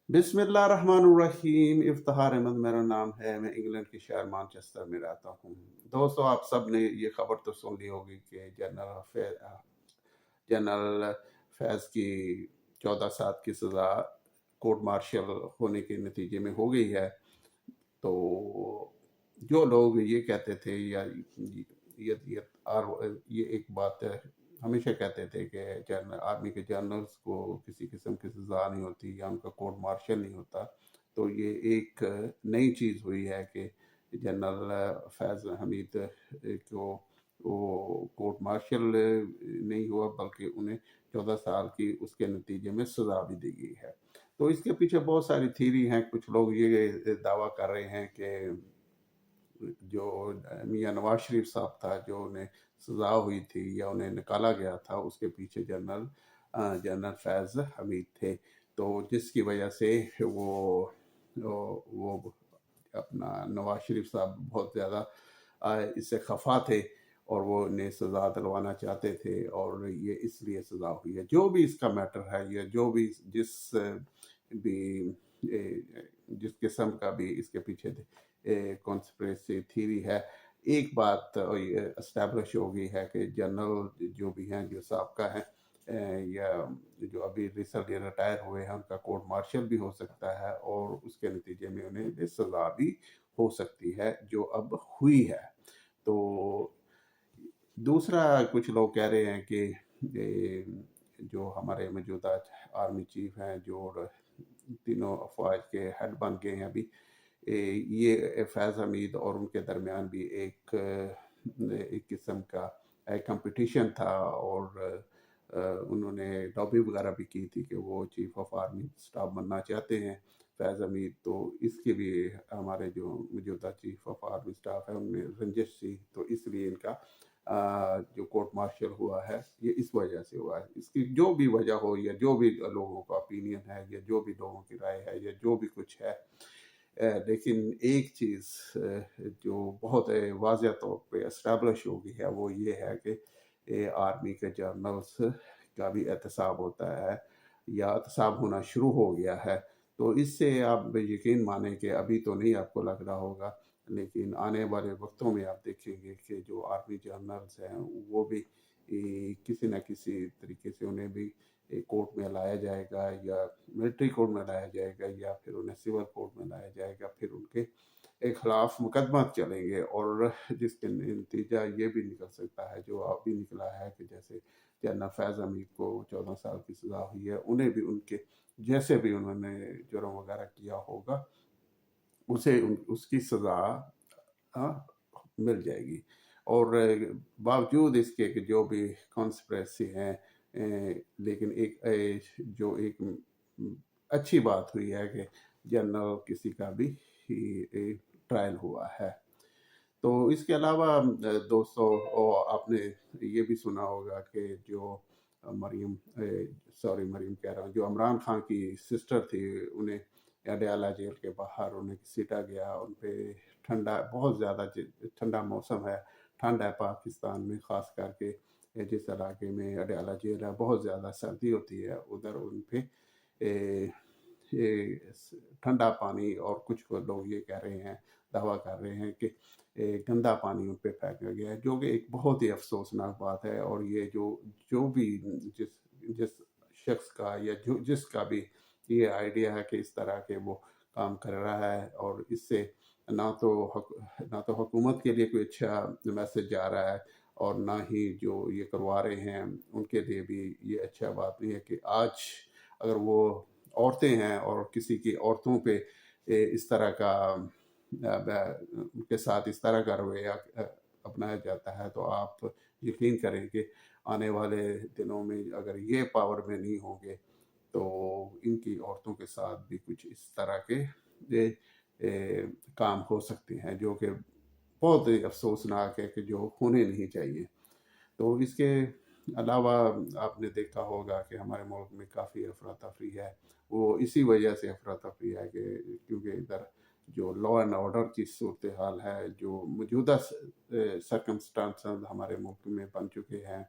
बिस्मिल्लाहिर्रहमानिर्रहीम। इफ्तिखार अहमद मेरा नाम है। मैं इंग्लैंड के शहर मैनचेस्टर में रहता हूँ। दोस्तों, आप सब ने ये खबर तो सुन ली होगी कि जनरल फैज़ की 14 साल की सज़ा कोर्ट मार्शल होने के नतीजे में हो गई है। तो जो लोग ये कहते थे या ये एक बात हमेशा कहते थे कि जनरल आर्मी के जनरल्स को किसी किस्म की सज़ा नहीं होती या उनका कोर्ट मार्शल नहीं होता, तो ये एक नई चीज़ हुई है कि जनरल फैज़ हमीद को वो कोर्ट मार्शल नहीं हुआ, बल्कि उन्हें 14 साल की उसके नतीजे में सज़ा भी दी गई है। तो इसके पीछे बहुत सारी थ्योरी हैं। कुछ लोग ये दावा कर रहे हैं कि जो मियाँ नवाज शरीफ साहब था, जो उन्हें सज़ा हुई थी या उन्हें निकाला गया था, उसके पीछे जनरल फैज़ हमीद थे। तो जिसकी वजह से वो अपना नवाज शरीफ साहब बहुत ज़्यादा इससे खफा थे और वो इन्हें सज़ा दिलवाना चाहते थे, और ये इसलिए सज़ा हुई है। जो भी इसका मैटर है, या जो भी भी जिस किस्म का भी इसके पीछे कॉन्स्पिरेसी थ्योरी है, एक बात एस्टैब्लिश हो गई है कि जनरल जो भी हैं, जो साबका हैं या जो अभी रिसेंटली रिटायर हुए हैं, उनका कोर्ट मार्शल भी हो सकता है और उसके नतीजे में उन्हें सज़ा भी हो सकती है, जो अब हुई है। तो दूसरा, कुछ लोग कह रहे हैं कि जो हमारे मौजूदा आर्मी चीफ हैं, जो तीनों अफवाज के हेड बन गए हैं अभी, ये फैज़ हमीद और उनके दरमियान भी एक किस्म का कंपटीशन था, और उन्होंने लॉबी वगैरह भी की थी कि वो चीफ ऑफ आर्मी स्टाफ बनना चाहते हैं फैज़ हमीद। तो इसके भी हमारे जो मौजूदा चीफ ऑफ आर्मी स्टाफ है उनमें रंजिश थी, तो इसलिए इनका जो कोर्ट मार्शल हुआ है ये इस वजह से हुआ है। इसकी जो भी वजह हो, या जो भी लोगों का ओपिनियन है, या जो भी लोगों की राय है, या जो भी कुछ है, लेकिन एक चीज़ जो बहुत वाज़ह तौर पे एस्टैब्लिश हो गई है, वो ये है कि आर्मी के जर्नल्स का भी एहतसाब होता है या एहतसाब होना शुरू हो गया है। तो इससे आप यकीन माने कि अभी तो नहीं आपको लग रहा होगा, लेकिन आने वाले वक्तों में आप देखेंगे कि जो आर्मी जर्नल्स हैं वो भी किसी न किसी तरीके से उन्हें भी कोर्ट में लाया जाएगा, या मिलिट्री कोर्ट में लाया जाएगा, या फिर उन्हें सिविल कोर्ट में लाया जाएगा, फिर उनके खिलाफ मुकदमा चलेंगे, और जिसके नतीजा ये भी निकल सकता है जो अभी निकला है कि जैसे जनरल फैज़ हमीद को 14 साल की सज़ा हुई है, उन्हें भी उनके जैसे भी उन्होंने जुर्म वगैरह किया होगा उसे उसकी सज़ा मिल जाएगी। और बावजूद इसके कि जो भी कॉन्स्पिरेसी हैं, लेकिन जो एक अच्छी बात हुई है कि जनरल किसी का भी ट्रायल हुआ है। तो इसके अलावा दोस्तों, आपने ये भी सुना होगा कि जो मरीम कह रहा हूँ, जो इमरान खान की सिस्टर थी, उन्हें अडयाला जेल के बाहर उन्हें सीटा गया। उन पे बहुत ज़्यादा ठंडा मौसम है, ठंड है पाकिस्तान में, ख़ास करके जिस इलाके में अडयाला जेल है, बहुत ज़्यादा सर्दी होती है उधर। उन पे ठंडा पानी, और कुछ लोग ये कह रहे हैं, दावा कर रहे हैं कि गंदा पानी उन पे फेंका गया है, जो कि एक बहुत ही अफसोसनाक बात है। और ये जो भी जिस शख्स का या जिसका भी ये आइडिया है कि इस तरह के वो काम कर रहा है, और इससे ना तो हुकूमत के लिए कोई अच्छा मैसेज जा रहा है, और ना ही जो ये करवा रहे हैं उनके लिए भी ये अच्छा बात नहीं है कि आज अगर वो औरतें हैं और किसी की औरतों पे इस तरह का उनके साथ इस तरह का रवैया अपनाया जाता है, तो आप यकीन करें कि आने वाले दिनों में अगर ये पावर में नहीं होंगे, तो इनकी औरतों के साथ भी कुछ इस तरह के काम हो सकते हैं, जो कि बहुत ही अफसोसनाक है कि जो होने नहीं चाहिए। तो इसके अलावा आपने देखा होगा कि हमारे मुल्क में काफ़ी अफरा तफरी है। वो इसी वजह से अफरा तफरी है कि क्योंकि इधर जो लॉ एंड ऑर्डर की सूरत हाल है, जो मौजूदा सर्कमस्टांसेस हमारे मुल्क में बन चुके हैं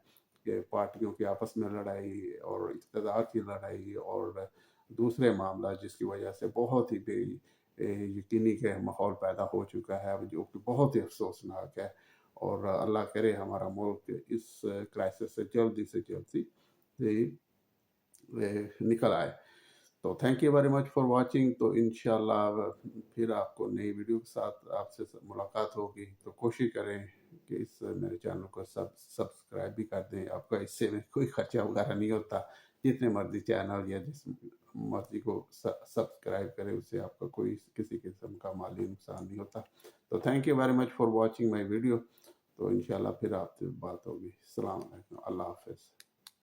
कि पार्टियों की आपस में लड़ाई और इक़्तिदार की लड़ाई, और دوسرے معاملات جس کی وجہ سے بہت ہی بے یقینی کے ماحول پیدا ہو چکا ہے جو کہ بہت ہی افسوسناک ہے، اور اللہ کرے ہمارا ملک اس کرائسس سے جلدی نکل آئے۔ تو thank you very much for watching. تو انشاءاللہ پھر آپ کو نئی ویڈیو کے ساتھ آپ سے ملاقات ہوگی، تو کوشش کریں کہ اس میرے چینل کو سبسکرائب بھی کر دیں۔ آپ کا اس سے میں کوئی خرچہ وغیرہ نہیں ہوتا، جتنے مرضی چینل یا جس مرضی کو سبسکرائب کرے، اس سے آپ کا کوئی کسی قسم کا مالی نقصان نہیں ہوتا۔ تو thank you very much for watching my video. تو انشاءاللہ پھر آپ سے بات ہوگی۔ السلام علیکم، اللہ حافظ۔